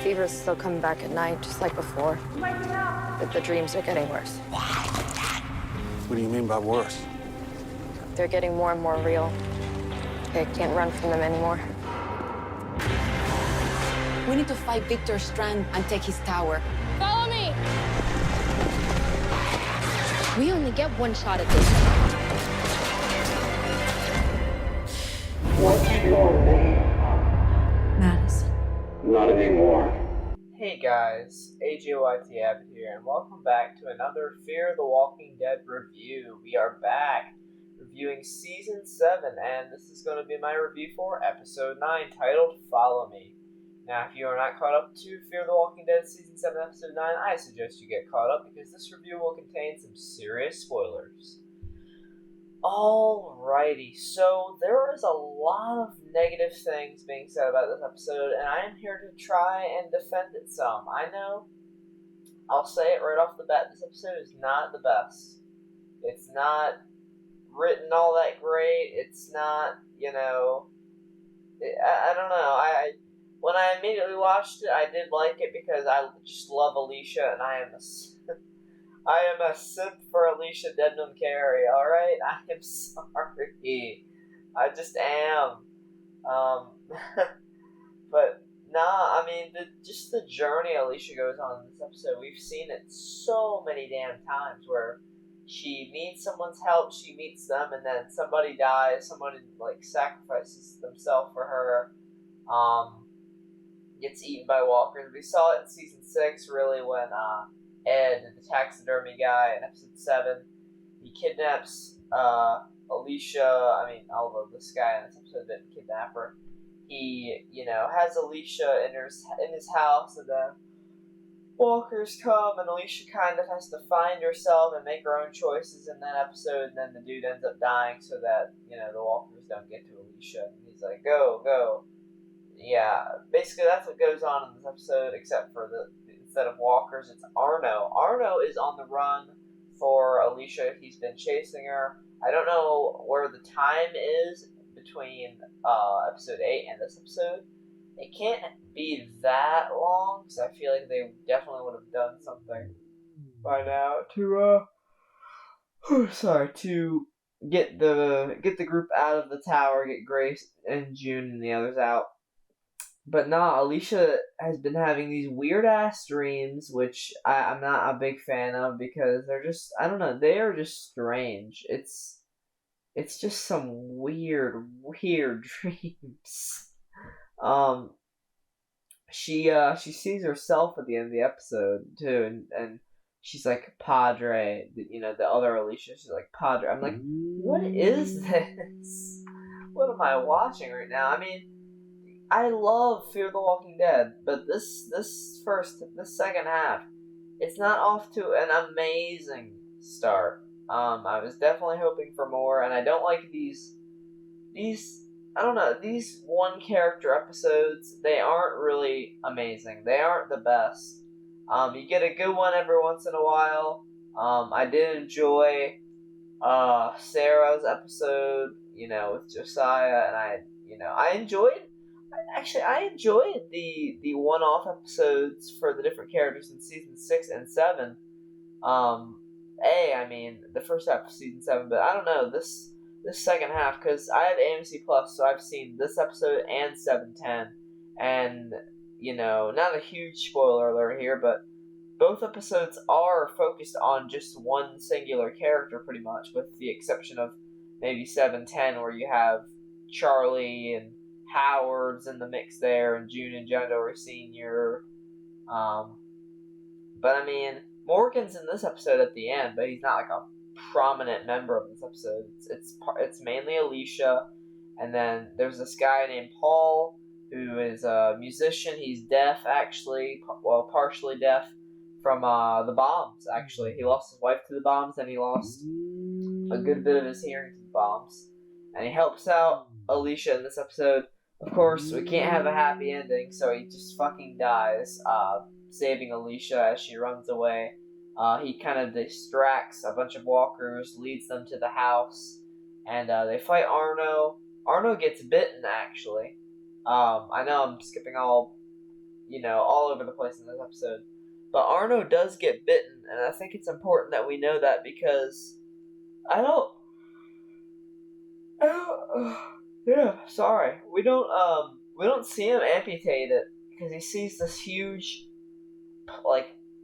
fever's still coming back at night, just like before. But the dreams are getting worse. What do you mean by worse? They're getting more and more real. I can't run from them anymore. We need to fight Victor Strand and take his tower. Follow me! We only get one shot at this. What's your name? Madison. Not anymore. Hey guys, AJYT Abbott here, and welcome back to another Fear the Walking Dead review. We are back reviewing Season 7, and this is going to be my review for Episode 9, titled Follow Me. Now, if you are not caught up to Fear the Walking Dead Season 7, Episode 9, I suggest you get caught up because this review will contain some serious spoilers. Alrighty, so there is a lot of negative things being said about this episode, and I am here to try and defend it some. I know, I'll say it right off the bat, this episode is not the best. It's not written all that great, it's not, I don't know, when I immediately watched it, I did like it because I just love Alicia, and I am a simp for Alicia Debnam Carey, alright? I am sorry. I just am. But, nah, I mean, just the journey Alicia goes on in this episode, we've seen it so many damn times where she needs someone's help, she meets them, and then somebody dies, somebody, sacrifices themselves for her, gets eaten by walkers. We saw it in Season 6, really, when, Ed, the taxidermy guy, in Episode 7, he kidnaps Alicia. Although this guy in this episode didn't kidnap her. He, has Alicia in his house, and then walkers come, and Alicia kind of has to find herself and make her own choices in that episode, and then the dude ends up dying so that, the walkers don't get to Alicia. And he's like, go. Yeah, basically that's what goes on in this episode, except for instead of walkers, it's Arno. Arno is on the run for Alicia. He's been chasing her. I don't know where the time is between episode 8 and this episode. It can't be that long, because I feel like they definitely would have done something by now to get the group out of the tower, get Grace and June and the others out. But nah, Alicia has been having these weird-ass dreams, which I'm not a big fan of, because they're just, I don't know, they are just strange. It's just some weird dreams. She sees herself at the end of the episode, too, and she's like, Padre, the other Alicia, she's like, Padre. I'm like, what is this? What am I watching right now? I mean, I love Fear the Walking Dead, but this second half, it's not off to an amazing start. I was definitely hoping for more, and I don't like these I don't know, these one character episodes, they aren't really amazing. They aren't the best. You get a good one every once in a while. I did enjoy Sarah's episode, with Josiah, and I enjoyed the one-off episodes for the different characters in Season 6 and 7. The first half of Season 7, but I don't know, this second half, because I have AMC Plus, so I've seen this episode and 710, and, not a huge spoiler alert here, but both episodes are focused on just one singular character, pretty much, with the exception of maybe 710, where you have Charlie and Howard's in the mix there, and June and John Dorie Sr. But Morgan's in this episode at the end, but he's not like a prominent member of this episode. It's mainly Alicia, and then there's this guy named Paul who is a musician. He's deaf, actually, partially deaf from the bombs. Actually, he lost his wife to the bombs, and he lost a good bit of his hearing to the bombs, and he helps out Alicia in this episode. Of course, we can't have a happy ending, so he just fucking dies, saving Alicia as she runs away. He kind of distracts a bunch of walkers, leads them to the house, and they fight Arno. Arno gets bitten, actually. I know I'm skipping all all over the place in this episode. But Arno does get bitten, and I think it's important that we know that because I don't. Sorry. We don't see him amputate it because he sees this huge,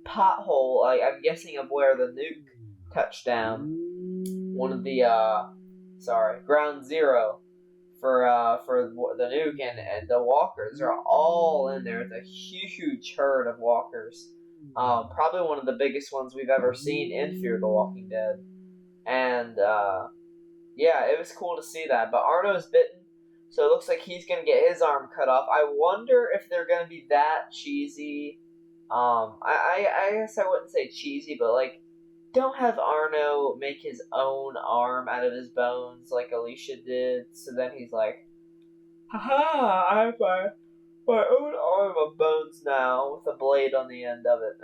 pothole. I'm guessing of where the nuke touched down. One of the ground zero for the nuke, and the walkers are all in there. It's a huge herd of walkers. Probably one of the biggest ones we've ever seen in Fear the Walking Dead. And yeah, it was cool to see that. But Arno's bitten, so it looks like he's gonna get his arm cut off. I wonder if they're gonna be that cheesy. I guess I wouldn't say cheesy, but don't have Arno make his own arm out of his bones like Alicia did. So then he's like, haha, I have my own arm of bones now with a blade on the end of it.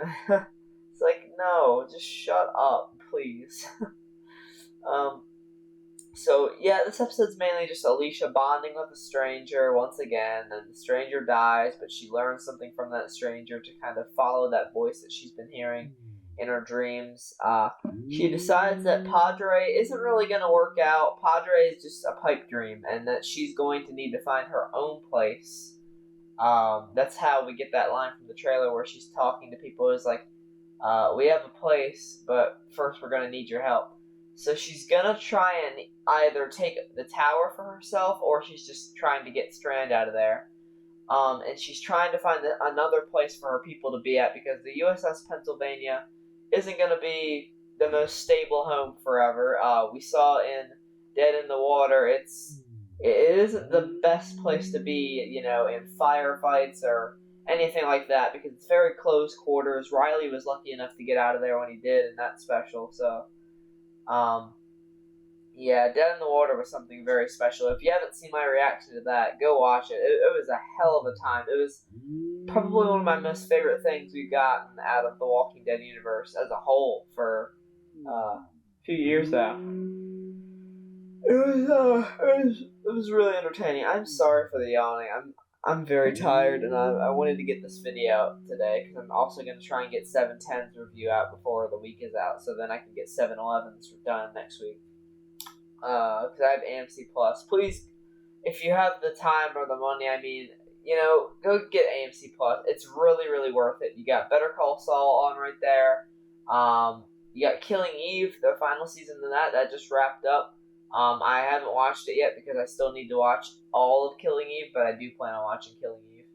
It's like, no, just shut up, please. So yeah, this episode's mainly just Alicia bonding with a stranger once again, and the stranger dies, but she learns something from that stranger to kind of follow that voice that she's been hearing in her dreams. She decides that Padre isn't really going to work out. Padre is just a pipe dream, and that she's going to need to find her own place. That's how we get that line from the trailer where she's talking to people. It's like, we have a place, but first we're going to need your help. So she's going to try and either take the tower for herself, or she's just trying to get Strand out of there. And she's trying to find another place for her people to be at, because the USS Pennsylvania isn't going to be the most stable home forever. We saw in Dead in the Water, it isn't the best place to be, in firefights or anything like that, because it's very close quarters. Riley was lucky enough to get out of there when he did, and that's special. So, yeah, Dead in the Water was something very special. If you haven't seen my reaction to that, go watch it. It was a hell of a time. It was probably one of my most favorite things we've gotten out of the Walking Dead universe as a whole for a few years now. It was really entertaining. I'm sorry for the yawning. I'm very tired, and I wanted to get this video out today because I'm also going to try and get 710's review out before the week is out, so then I can get 711's done next week. Because I have AMC Plus. Please, if you have the time or the money, go get AMC Plus. It's really, really worth it. You got Better Call Saul on right there. You got Killing Eve, the final season of that just wrapped up. I haven't watched it yet because I still need to watch all of Killing Eve, but I do plan on watching Killing Eve.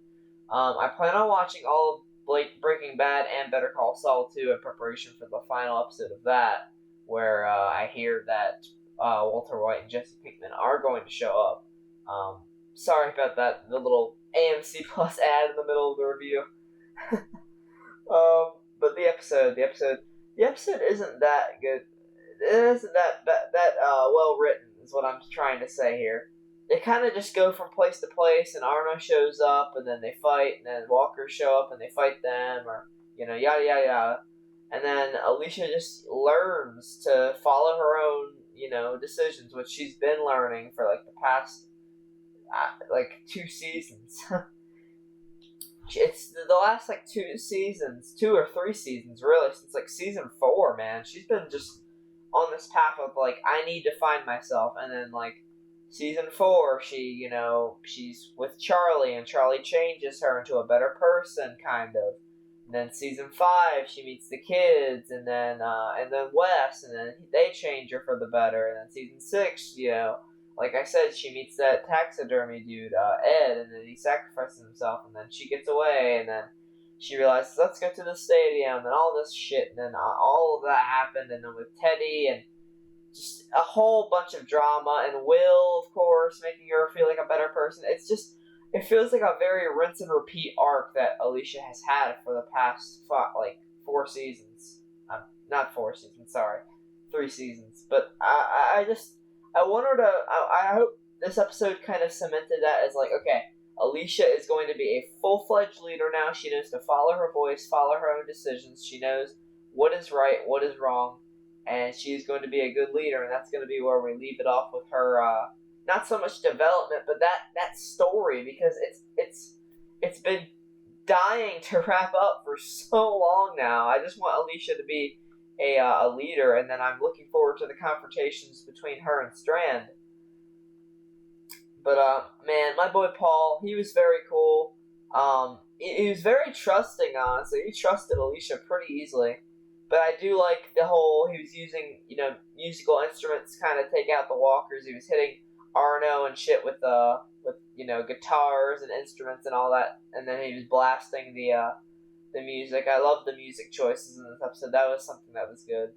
I plan on watching all of Breaking Bad and Better Call Saul too in preparation for the final episode of that, where I hear that Walter White and Jesse Pinkman are going to show up. Sorry about that, the little AMC Plus ad in the middle of the review. But the episode isn't that good. It isn't that well written, is what I'm trying to say here. They kind of just go from place to place, and Arno shows up, and then they fight, and then walkers show up, and they fight them, or, yada, yada, yada. And then Alicia just learns to follow her own, decisions, which she's been learning for, the past, 2 seasons. It's the last, 2 or 3 seasons, really, since, season 4, man. She's been just on this path of, I need to find myself, and then, season 4, she's with Charlie, and Charlie changes her into a better person, kind of. And then season 5, she meets the kids, and then Wes, and then they change her for the better. And then season 6, like I said, she meets that taxidermy dude, Ed, and then he sacrifices himself, and then she gets away, and then she realizes, let's go to the stadium, and all this shit, and then all of that happened, and then with Teddy, and just a whole bunch of drama, and Will, of course, making her feel like a better person. It feels like a very rinse and repeat arc that Alicia has had for the past, 4 seasons. Not 4 seasons, sorry. 3 seasons. But I want her to, I hope this episode kind of cemented that as okay, Alicia is going to be a full-fledged leader now. She knows to follow her voice, follow her own decisions. She knows what is right, what is wrong, and she's going to be a good leader, and that's going to be where we leave it off with her, not so much development, but that story, because it's been dying to wrap up for so long now. I just want Alicia to be a leader, and then I'm looking forward to the confrontations between her and Strand. But, man, my boy Paul, he was very cool. He was very trusting, honestly. He trusted Alicia pretty easily. But I do like the whole, he was using, musical instruments to kind of take out the walkers. He was hitting Arno and shit with guitars and instruments and all that. And then he was blasting the music. I love the music choices in this episode. That was something that was good.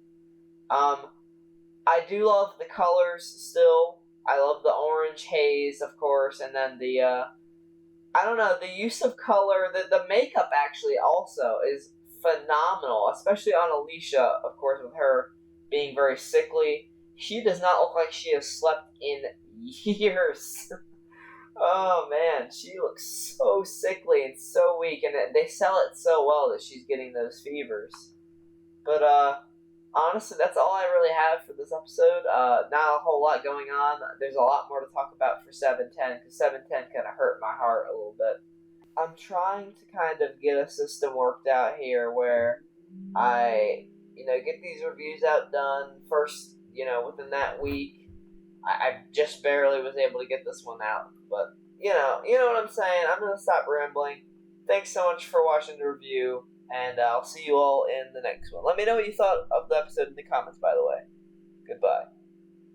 I do love the colors still. I love the orange haze, of course, and then the use of color, the makeup actually also is phenomenal, especially on Alicia, of course, with her being very sickly. She does not look like she has slept in years. Oh, man, she looks so sickly and so weak, and they sell it so well that she's getting those fevers. But, honestly, that's all I really have for this episode. Not a whole lot going on. There's a lot more to talk about for 710, because 710 kind of hurt my heart a little bit. I'm trying to kind of get a system worked out here where I, get these reviews out done first, within that week. I just barely was able to get this one out, but, you know what I'm saying. I'm going to stop rambling. Thanks so much for watching the review. And I'll see you all in the next one. Let me know what you thought of the episode in the comments, by the way. Goodbye.